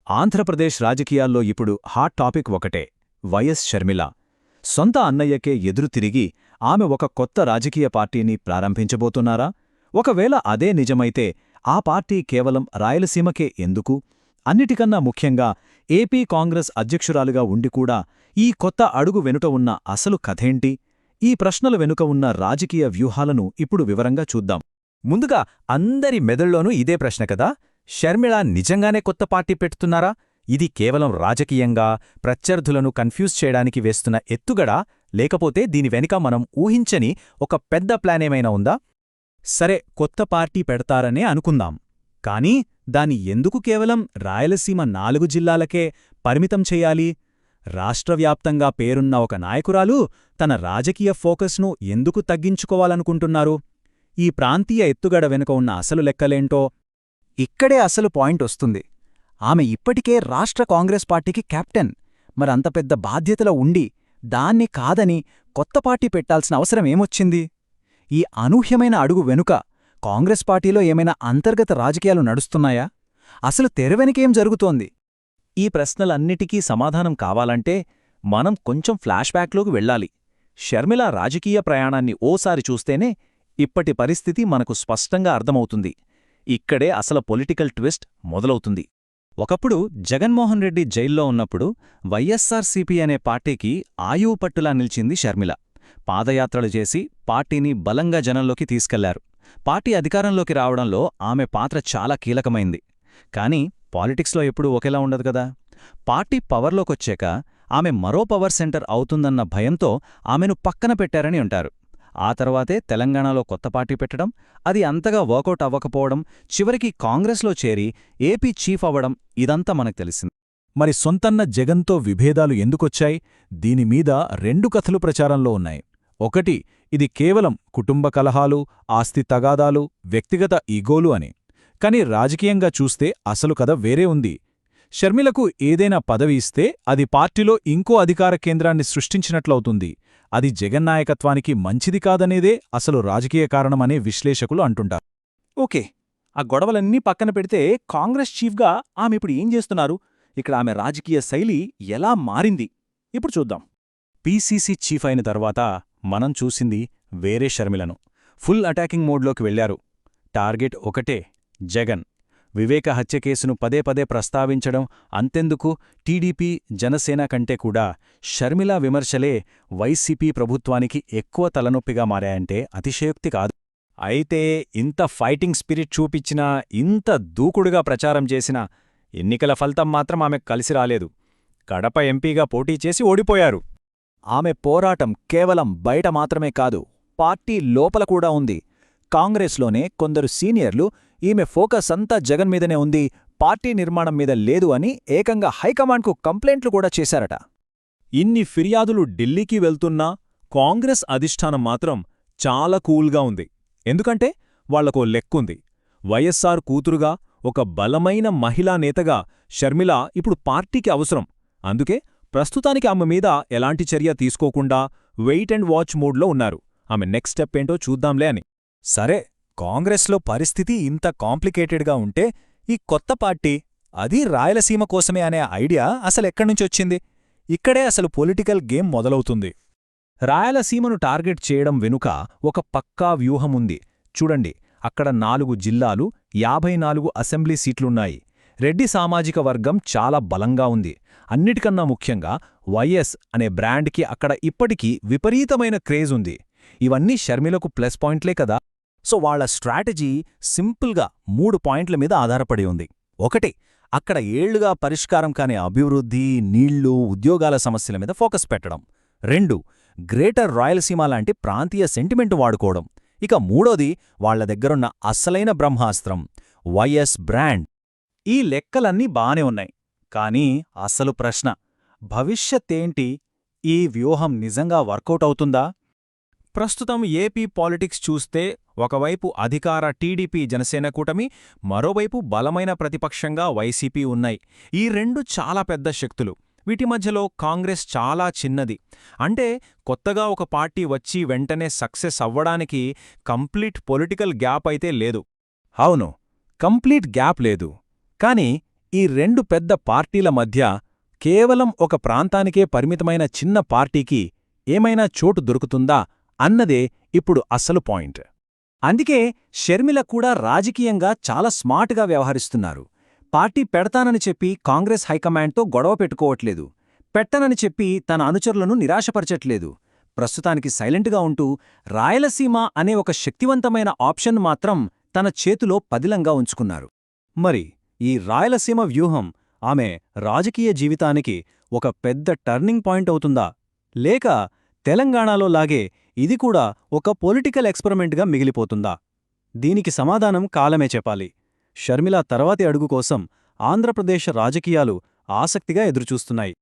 ఆంధ్రప్రదేశ్ రాజకీయాల్లో ఇప్పుడు hot topic ఒకటే వైఎస్ షర్మిల. సొంత అన్నయ్యకే ఎదురు తిరిగి ఆమె ఒక కొత్త రాజకీయ పార్టీని ప్రారంభించబోతున్నారా? ఒకవేళ అదే నిజమైతే ఆ పార్టీ కేవలం రాయలసీమకే ఎందుకు? అన్నిటికన్నా ముఖ్యంగా ఏపీ కాంగ్రెస్ అధ్యక్షురాలుగా ఉండి కూడా ఈ కొత్త అడుగు వెనుక ఉన్న అసలు కథేంటి? ఈ ప్రశ్నల వెనుక ఉన్న రాజకీయ వ్యూహాలను ఇప్పుడు వివరంగా చూద్దాం. ముందుగా అందరి మెదళ్లోనూ ఇదే ప్రశ్న కదా, షర్మిళ నిజంగానే కొత్త పార్టీ పెడుతున్నారా? ఇది కేవలం రాజకీయంగా ప్రత్యర్థులను కన్ఫ్యూజ్ చేయడానికి వేస్తున్న ఎత్తుగడా, లేకపోతే దీని వెనుక మనం ఊహించని ఒక పెద్ద ప్లానేమైనా ఉందా? సరే, కొత్త పార్టీ పెడతారనే అనుకుందాం. కానీ దాన్ని ఎందుకు కేవలం రాయలసీమ 4 జిల్లాలకే పరిమితం చెయ్యాలి? రాష్ట్రవ్యాప్తంగా పేరున్న ఒక నాయకురాలు తన రాజకీయ ఫోకస్ను ఎందుకు తగ్గించుకోవాలనుకుంటున్నారు? ఈ ప్రాంతీయ ఎత్తుగడ వెనుక ఉన్న అసలు లెక్కలేంటో ఇక్కడే అసలు పాయింట్ వస్తుంది. ఆమె ఇప్పటికే రాష్ట్ర కాంగ్రెస్ పార్టీకి కెప్టెన్. మరంత పెద్ద బాధ్యతలో ఉండి దాన్ని కాదని కొత్త పార్టీ పెట్టాల్సిన అవసరమేమొచ్చింది? ఈ అనూహ్యమైన అడుగు వెనుక కాంగ్రెస్ పార్టీలో ఏమైనా అంతర్గత రాజకీయాలు నడుస్తున్నాయా? అసలు తెరవెనుకేం జరుగుతోంది? ఈ ప్రశ్నలన్నిటికీ సమాధానం కావాలంటే మనం కొంచెం ఫ్లాష్ బ్యాక్లోకి వెళ్ళాలి. షర్మిల రాజకీయ ప్రయాణాన్ని ఓసారి చూస్తేనే ఇప్పటి పరిస్థితి మనకు స్పష్టంగా అర్థమవుతుంది. ఇక్కడే అసలు పొలిటికల్ ట్విస్ట్ మొదలవుతుంది. ఒకప్పుడు జగన్మోహన్ రెడ్డి జైల్లో ఉన్నప్పుడు వైఎస్సార్సీపీ అనే పార్టీకి ఆయువు పట్టులా నిలిచింది షర్మిల. పాదయాత్రలు చేసి పార్టీని బలంగా జనంలోకి తీసుకెళ్లారు. పార్టీ అధికారంలోకి రావడంలో ఆమె పాత్ర చాలా కీలకమైంది. కానీ పాలిటిక్స్లో ఎప్పుడూ ఒకేలా ఉండదు కదా. పార్టీ పవర్లోకొచ్చాక ఆమె మరో పవర్ సెంటర్ అవుతుందన్న భయంతో ఆమెను పక్కన పెట్టారని అంటారు. ఆ తర్వాతే తెలంగాణలో కొత్త పార్టీ పెట్టడం, అది అంతగా వర్కౌట్ అవ్వకపోవడం, చివరికి కాంగ్రెస్లో చేరి ఏపీ చీఫ్ అవ్వడం, ఇదంతా మనకు తెలిసింది. మరి సొంతన్న జగన్తో విభేదాలు ఎందుకొచ్చాయి? దీనిమీద 2 కథలు ప్రచారంలో ఉన్నాయి. ఒకటి, ఇది కేవలం కుటుంబ కలహాలు, ఆస్తి తగాదాలు, వ్యక్తిగత ఈగోలు అని. కాని రాజకీయంగా చూస్తే అసలు కథ వేరే ఉంది. షర్మిలకు ఏదైనా పదవి ఇస్తే అది పార్టీలో ఇంకో అధికార కేంద్రాన్ని సృష్టించినట్లవుతుంది. అది జగన్నాయకత్వానికి మంచిది కాదనేదే అసలు రాజకీయ కారణమనే విశ్లేషకులు అంటుంటారు. ఓకే, ఆ గొడవలన్నీ పక్కన పెడితే కాంగ్రెస్ చీఫ్గా ఆమె ఇప్పుడు ఏం చేస్తున్నారు? ఇక్కడ ఆమె రాజకీయ శైలి ఎలా మారింది? ఇప్పుడు చూద్దాం. పీసీసీ చీఫ్ అయిన తర్వాత మనం చూసింది వేరే షర్మిలను. ఫుల్ అటాకింగ్ మోడ్లోకి వెళ్లారు. టార్గెట్ ఒకటే, జగన్. వివేక హత్య కేసును పదే పదే ప్రస్తావించడం అంతెందుకు, టీడీపీ జనసేన కంటే కూడా షర్మిల విమర్శలే వైసీపీ ప్రభుత్వానికి ఎక్కువ తలనొప్పిగా మారాయంటే అతిశయోక్తి కాదు. అయితే ఇంత ఫైటింగ్ స్పిరిట్ చూపించినా, ఇంత దూకుడుగా ప్రచారం చేసినా ఎన్నికల ఫలితం మాత్రం ఆమెకు కలిసి రాలేదు. కడప ఎంపీగా పోటీ చేసి ఓడిపోయారు. ఆమె పోరాటం కేవలం బయట మాత్రమే కాదు, పార్టీ లోపల కూడా ఉంది. కాంగ్రెస్లోనే కొందరు సీనియర్లు ఈమె ఫోకస్ అంతా జగన్ మీదనే ఉంది, పార్టీ నిర్మాణం మీద లేదు అని ఏకంగా హైకమాండ్కు కంప్లైంట్లు కూడా చేశారట. ఇన్ని ఫిర్యాదులు ఢిల్లీకి వెళ్తున్నా కాంగ్రెస్ అధిష్టానం మాత్రం చాలా కూల్గా ఉంది. ఎందుకంటే వాళ్లకో లెక్కుంది. వైఎస్సార్ కూతురుగా, ఒక బలమైన మహిళా నేతగా షర్మిల ఇప్పుడు పార్టీకి అవసరం. అందుకే ప్రస్తుతానికి ఆమె మీద ఎలాంటి చర్య తీసుకోకుండా వెయిట్ అండ్ వాచ్ మూడ్లో ఉన్నారు. ఆమె నెక్స్ట్ స్టెప్ ఏంటో చూద్దాంలే అని. సరే, కాంగ్రెస్లో పరిస్థితి ఇంత కాంప్లికేటెడ్గా ఉంటే ఈ కొత్త పార్టీ, అది రాయలసీమ కోసమే అనే ఐడియా అసలెక్కడ్నుంచొచ్చింది? ఇక్కడే అసలు పొలిటికల్ గేమ్ మొదలవుతుంది. రాయలసీమను టార్గెట్ చేయడం వెనుక ఒక పక్కా వ్యూహముంది. చూడండి, అక్కడ 4 జిల్లాలు, 54 అసెంబ్లీ సీట్లున్నాయి. రెడ్డి సామాజిక వర్గం చాలా బలంగా ఉంది. అన్నిటికన్నా ముఖ్యంగా వైఎస్ అనే బ్రాండ్కి అక్కడ ఇప్పటికీ విపరీతమైన క్రేజ్ ఉంది. ఇవన్నీ షర్మిలకు ప్లస్ పాయింట్లే కదా. సో వాళ్ల స్ట్రాటజీ సింపుల్గా 3 పాయింట్ల మీద ఆధారపడి ఉంది. ఒకటి, అక్కడ ఏళ్లుగా పరిష్కారం కాని అభివృద్ధి, నీళ్లు, ఉద్యోగాల సమస్యల మీద ఫోకస్ పెట్టడం. 2, గ్రేటర్ రాయలసీమ లాంటి ప్రాంతీయ సెంటిమెంటు వాడుకోవడం. ఇక మూడోది, వాళ్ల దగ్గరున్న అస్సలైన బ్రహ్మాస్త్రం, వైఎస్ బ్రాండ్. ఈ లెక్కలన్నీ బానే ఉన్నాయి. కానీ అసలు ప్రశ్న, భవిష్యత్తేంటి? ఈ వ్యూహం నిజంగా వర్కౌట్ అవుతుందా? ప్రస్తుతం ఏపీ పాలిటిక్స్ చూస్తే ఒకవైపు అధికార టీడీపీ జనసేన కూటమి, మరోవైపు బలమైన ప్రతిపక్షంగా వైసీపీ ఉన్నాయి. ఈ 2 చాలా పెద్ద శక్తులు. వీటి మధ్యలో కాంగ్రెస్ చాలా చిన్నది. అంటే కొత్తగా ఒక పార్టీ వచ్చి వెంటనే సక్సెస్ అవ్వడానికి కంప్లీట్ పొలిటికల్ గ్యాప్ అయితే లేదు. అవును, కంప్లీట్ గ్యాప్ లేదు. కాని ఈ రెండు పెద్ద పార్టీల మధ్య కేవలం ఒక ప్రాంతానికే పరిమితమైన చిన్న పార్టీకి ఏమైనా చోటు దొరుకుతుందా అన్నదే ఇప్పుడు అసలు పాయింట్. అందుకే షర్మిల కూడా రాజకీయంగా చాలా స్మార్ట్గా వ్యవహరిస్తున్నారు. పార్టీ పెడతానని చెప్పి కాంగ్రెస్ హైకమాండ్తో గొడవ పెట్టుకోవట్లేదు. పెట్టనని చెప్పి తన అనుచరులను నిరాశపరచట్లేదు. ప్రస్తుతానికి సైలెంట్గా ఉంటూ రాయలసీమ అనే ఒక శక్తివంతమైన ఆప్షన్ మాత్రం తన చేతిలో పదిలంగా ఉంచుకున్నారు. మరి ఈ రాయలసీమ వ్యూహం ఆమె రాజకీయ జీవితానికి ఒక పెద్ద టర్నింగ్ పాయింట్ అవుతుందా, లేక తెలంగాణలో లాగే ఇది కూడా ఒక పొలిటికల్ ఎక్స్పెరిమెంట్గా మిగిలిపోతుందా? దీనికి సమాధానం కాలమే చెప్పాలి. షర్మిల తర్వాతి అడుగు కోసం ఆంధ్రప్రదేశ్ రాజకీయాలు ఆసక్తిగా ఎదురుచూస్తున్నాయి.